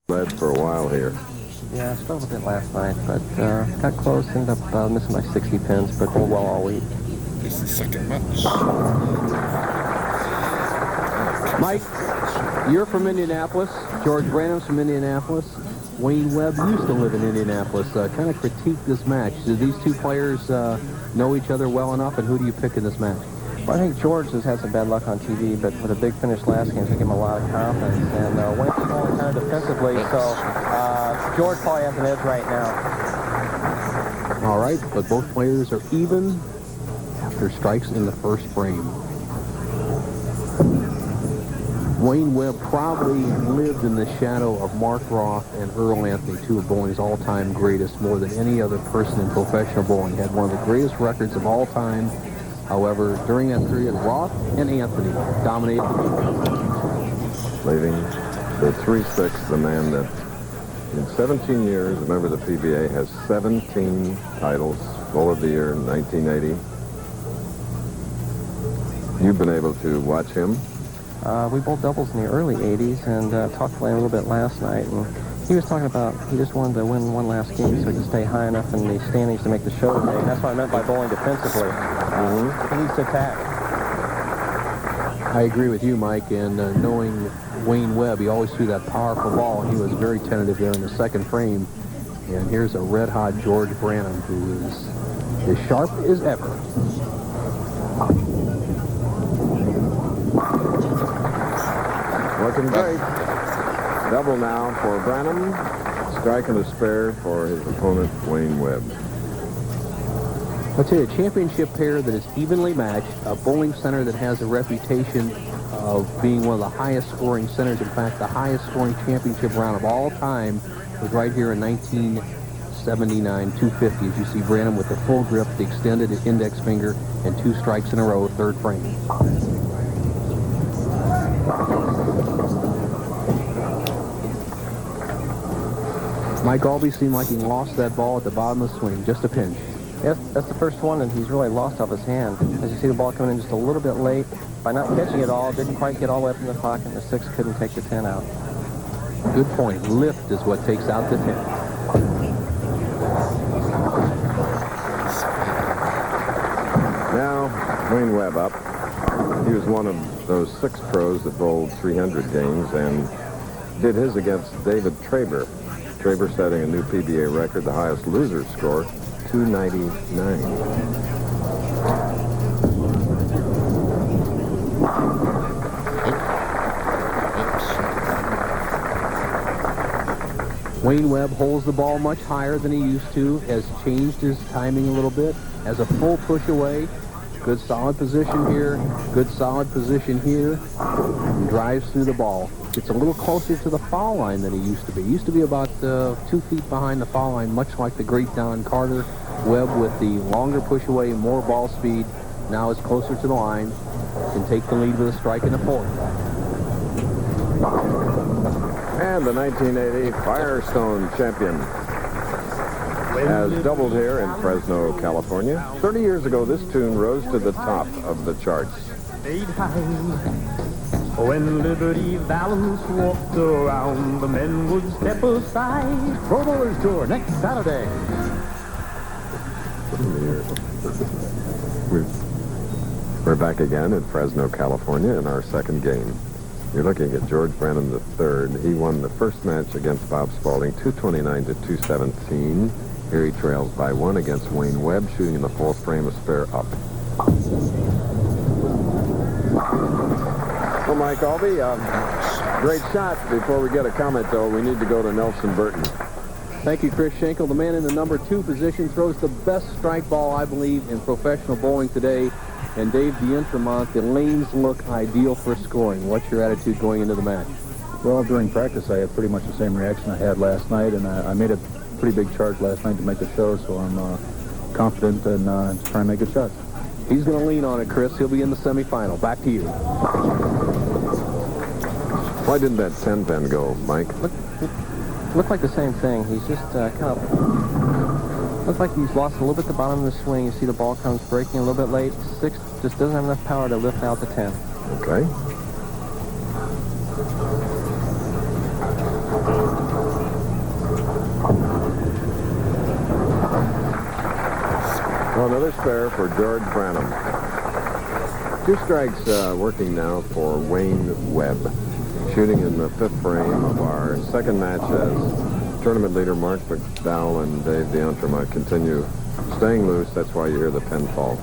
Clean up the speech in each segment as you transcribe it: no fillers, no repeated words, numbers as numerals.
led for a while here. Yeah, I struggled a bit last night, but got close, ended up missing my 60 pins, but bowled well all week. This is the second match. Mike, you're from Indianapolis. George Branham's from Indianapolis. Wayne Webb used to live in Indianapolis. Kind of critique this match. Do these two players know each other well enough, and who do you pick in this match? Well, I think George has had some bad luck on TV, but with a big finish last game, it's going to give him a lot of confidence. And Wayne's going kind of defensively, so George probably has an edge right now. All right, but both players are even after strikes in the first frame. Wayne Webb probably lived in the shadow of Mark Roth and Earl Anthony, two of bowling's all-time greatest, more than any other person in professional bowling. Had one of the greatest records of all time. However, during that period, Roth and Anthony dominated the game. Leaving the 3-6, the man that in 17 years, a member of the PBA, has 17 titles, Bowl of the Year in 1980. You've been able to watch him. We bowled doubles in the early 80s and talked to Wayne a little bit last night. And he was talking about he just wanted to win one last game so he could stay high enough in the standings to make the show today. And that's what I meant by bowling defensively. He needs to attack. I agree with you, Mike, and knowing Wayne Webb, he always threw that powerful ball, and he was very tentative there in the second frame. And here's a red-hot George Branham, who is as sharp as ever. Looking great. Double now for Branham. Strike and a spare for his opponent, Wayne Webb. I'll tell you, a championship pair that is evenly matched, a bowling center that has a reputation of being one of the highest scoring centers. In fact, the highest scoring championship round of all time was right here in 1979, 250. As you see Branham with the full grip, the extended index finger, and 2 strikes in a row, third frame. Mike Albee seemed like he lost that ball at the bottom of the swing, just a pinch. Yes, that's the first one, and he's really lost off his hand. As you see the ball coming in just a little bit late, by not catching it all, didn't quite get all the way up in the pocket, and the 6 couldn't take the 10 out. Good point. Lift is what takes out the 10. Now, Wayne Webb up. He was one of those 6 pros that bowled 300 games and did his against David Traber. Traber setting a new PBA record, the highest loser score, 299. Wayne Webb holds the ball much higher than he used to, has changed his timing a little bit, has a full push away. Good solid position here, good solid position here, and drives through the ball. Gets a little closer to the foul line than he used to be. He used to be about 2 feet behind the foul line, much like the great Don Carter. Webb with the longer push away, more ball speed, now is closer to the line, can take the lead with a strike and a 4. And the 1980 Firestone champion has doubled here in Fresno, California. 30 years ago, this tune rose to the top of the charts. When Liberty Valance walked around, the men would step aside. Pro Bowlers Tour next Saturday. We're back again in Fresno, California in our second game. You're looking at George Branham III. He won the first match against Bob Spaulding, 229 to 217. Here he trails by 1 against Wayne Webb, shooting in the 4th frame, a spare up. Well, Mike Albee, great shot. Before we get a comment, though, we need to go to Nelson Burton. Thank you, Chris Schenkel. The man in the number 2 position throws the best strike ball, I believe, in professional bowling today. And Dave D'Entremont, the lanes look ideal for scoring. What's your attitude going into the match? Well, during practice, I had pretty much the same reaction I had last night, and I made a pretty big charge last night to make the show, so I'm confident and trying to make good shots. He's going to lean on it, Chris. He'll be in the semifinal. Back to you. Why didn't that 10-pin go, Mike? Looked like the same thing. He's just kind of... Looks like he's lost a little bit at the bottom of the swing. You see the ball comes breaking a little bit late. 6 just doesn't have enough power to lift out the 10. Okay. Well, another spare for George Branham. 2 strikes working now for Wayne Webb. Shooting in the 5th frame of our second match as tournament leader Mark McDowell and Dave DeAntrama continue staying loose. That's why you hear the pin fall.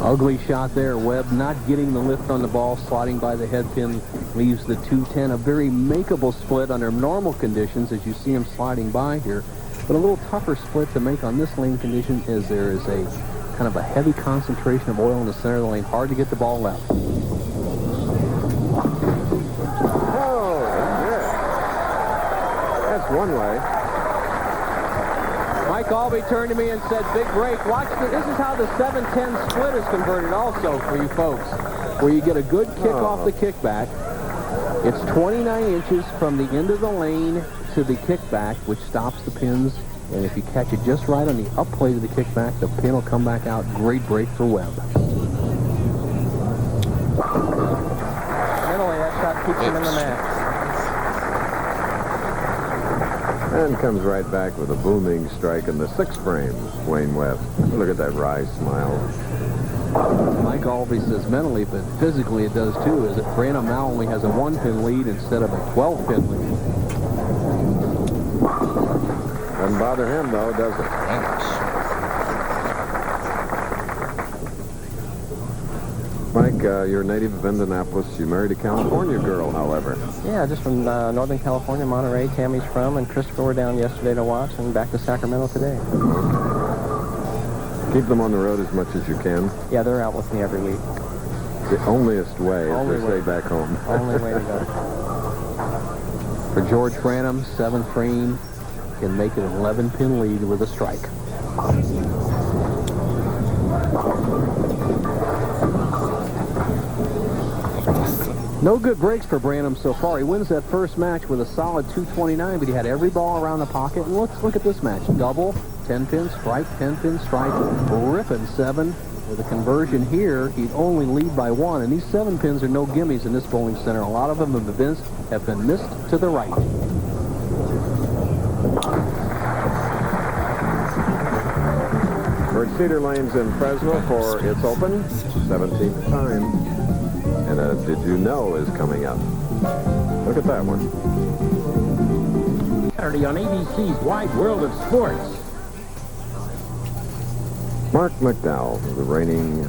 Ugly shot there. Webb not getting the lift on the ball, sliding by the head pin, leaves the 210. A very makeable split under normal conditions as you see him sliding by here. But a little tougher split to make on this lane condition as there is a kind of a heavy concentration of oil in the center of the lane. Hard to get the ball left. Oh, yeah. That's one way. Mike Albee turned to me and said, big break. Watch this. This is how the 7-10 split is converted also for you folks, where you get a good kick off the kickback. It's 29 inches from the end of the lane to the kickback, which stops the pins. And if you catch it just right on the up plate of the kickback, the pin will come back out. Great break for Webb. Mentally, that shot keeps him in the match. And comes right back with a booming strike in the 6th frame, Wayne Webb. Look at that wry smile. Mike Albee says mentally, but physically it does too, is that Branham now only has a 1-pin lead instead of a 12-pin lead. Doesn't bother him, though, does it? Mike, you're a native of Indianapolis. You married a California girl, however. Yeah, just from Northern California, Monterey. Tammy's from, and Christopher were down yesterday to watch, and back to Sacramento today. Keep them on the road as much as you can. Yeah, they're out with me every week. The onlyest way is to stay back home. Only way to go. For George Branham, 7th frame can make it an 11-pin lead with a strike. No good breaks for Branham so far. He wins that first match with a solid 229, but he had every ball around the pocket. And let's look at this match. Double, 10-pin strike, 10-pin strike, ripping 7. With a conversion here, he'd only lead by 1. And these 7 pins are no gimmies in this bowling center. A lot of them have been missed to the right. We're at Cedar Lanes in Fresno for It's Open, 17th time. And Did You Know is coming up. Look at that one. Saturday on ABC's Wide World of Sports. Mark McDowell, the reigning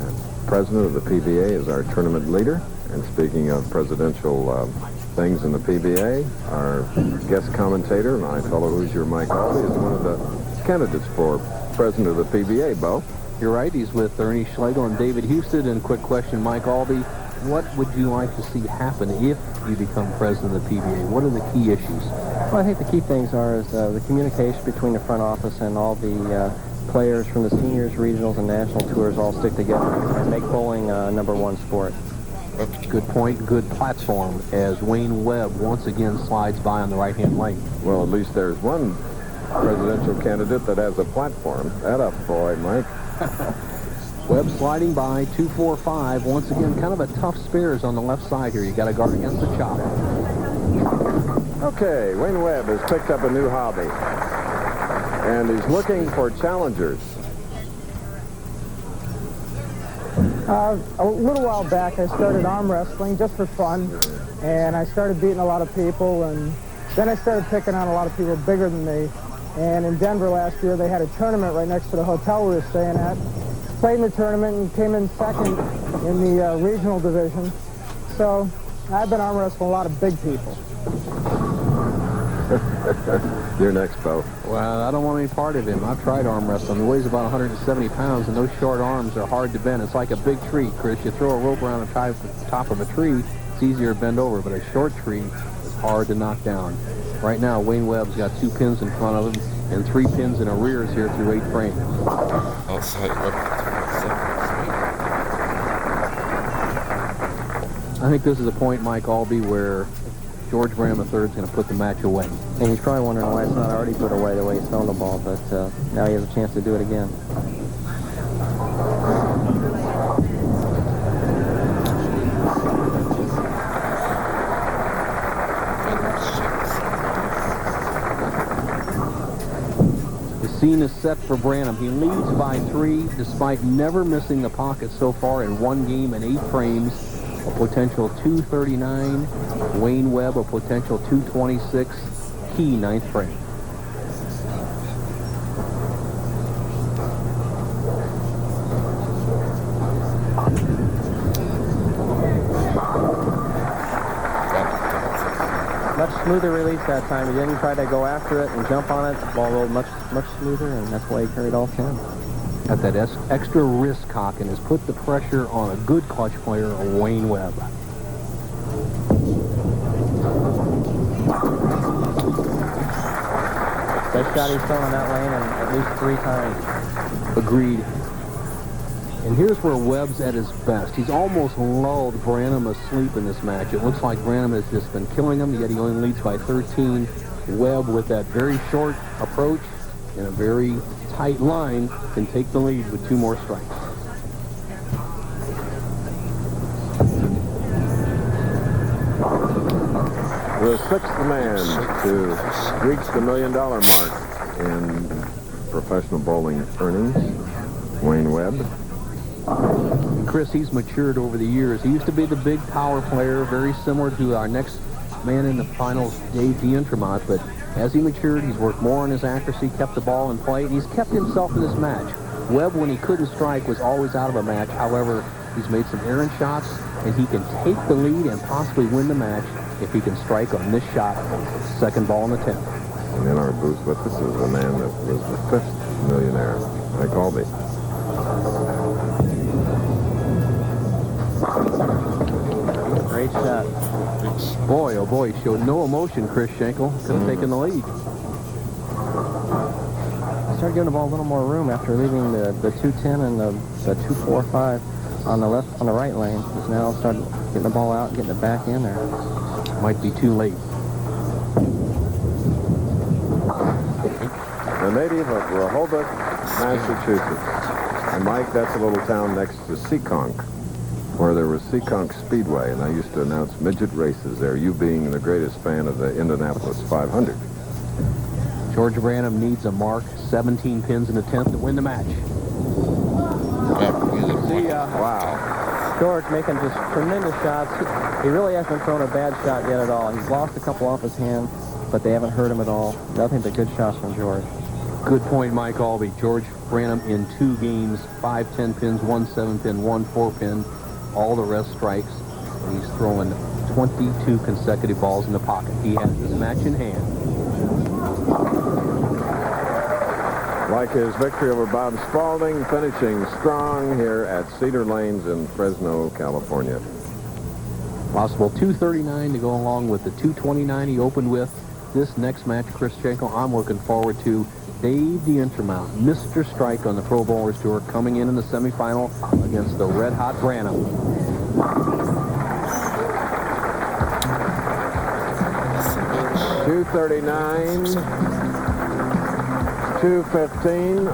president of the PBA, is our tournament leader. And speaking of presidential things in the PBA, our guest commentator, my fellow Hoosier Mike Albee, is one of the candidates for president of the PBA, Bo. You're right. He's with Ernie Schlegel and David Houston. And quick question, Mike Albee, what would you like to see happen if you become president of the PBA? What are the key issues? Well, I think the key things are the communication between the front office and all the players from the seniors, regionals, and national tours all stick together and make bowling #1 sport. Good point, good platform as Wayne Webb once again slides by on the right-hand lane. Well, at least there's one presidential candidate that has a platform. That up, boy, Mike. Webb sliding by, 2-4-5. Once again, kind of a tough spares on the left side here. You got to guard against the chop. Okay, Wayne Webb has picked up a new hobby. And he's looking for challengers. A little while back, I started arm wrestling just for fun, and I started beating a lot of people, and then I started picking on a lot of people bigger than me. And in Denver last year, they had a tournament right next to the hotel we were staying at. Played in the tournament and came in second in the regional division. So I've been arm wrestling a lot of big people. You're next, Bo. Well, I don't want any part of him. I've tried arm wrestling. He weighs about 170 pounds, and those short arms are hard to bend. It's like a big tree, Chris. You throw a rope around the top of a tree, it's easier to bend over, but a short tree is hard to knock down. Right now, Wayne Webb's got 2 pins in front of him and 3 pins in arrears here through 8 frames. I think this is a point, Mike Albee, where George Branham III is going to put the match away. And he's probably wondering why it's not already put away the way he's thrown the ball, but now he has a chance to do it again. scene is set for Branham. He leads by 3 despite never missing the pocket so far in 1 game and 8 frames. A potential 239. Wayne Webb, a potential 226. Key 9th frame. Much smoother release that time. He didn't try to go after it and jump on it. The ball rolled much smoother, and that's why he carried all 10. Got that extra wrist cock and has put the pressure on a good clutch player, Wayne Webb. Best shot he's thrown in that lane and at least 3 times. Agreed. And here's where Webb's at his best. He's almost lulled Branham asleep in this match. It looks like Branham has just been killing him, yet he only leads by 13. Webb, with that very short approach and a very tight line, can take the lead with 2 more strikes. The 6th man to reach the $1 million mark in professional bowling earnings, Wayne Webb. Chris, he's matured over the years. He used to be the big power player, very similar to our next man in the finals, Dave D'Entremont, but as he matured, he's worked more on his accuracy, kept the ball in play, and he's kept himself in this match. Webb, when he couldn't strike, was always out of a match. However, he's made some errant shots, and he can take the lead and possibly win the match if he can strike on this shot, 2nd ball in the 10th. And in our booth with us is the man that was the 5th millionaire, Mike Albee. Great shot. Boy, oh boy, showed no emotion, Chris Schenkel. Could have taken the lead. Started giving the ball a little more room after leaving the 210 and the 245 on the right lane. He's now started getting the ball out and getting it back in there. Might be too late. A native of Rehoboth, Massachusetts. And Mike, that's a little town next to Seekonk, where there was Seekonk Speedway, and I used to announce midget races there, you being the greatest fan of the Indianapolis 500. George Branham needs a mark, 17 pins in the 10th to win the match. See, Wow. George making just tremendous shots. He really hasn't thrown a bad shot yet at all. He's lost a couple off his hand, but they haven't hurt him at all. Nothing but good shots from George. Good point, Mike Albee. George Branham in 2 games, 5 10 pins, 1 7 pin, 1 4 pin, all the rest strikes. And he's throwing 22 consecutive balls in the pocket. He has this match in hand. Like his victory over Bob Spalding, finishing strong here at Cedar Lanes in Fresno, California. Possible 239 to go along with the 229 he opened with. This next match, Chris Schenkel, I'm looking forward to. Dave D'Entremont, Mr. Strike on the Pro Bowlers Tour, coming in the semifinal against the red-hot Branham. 239, 215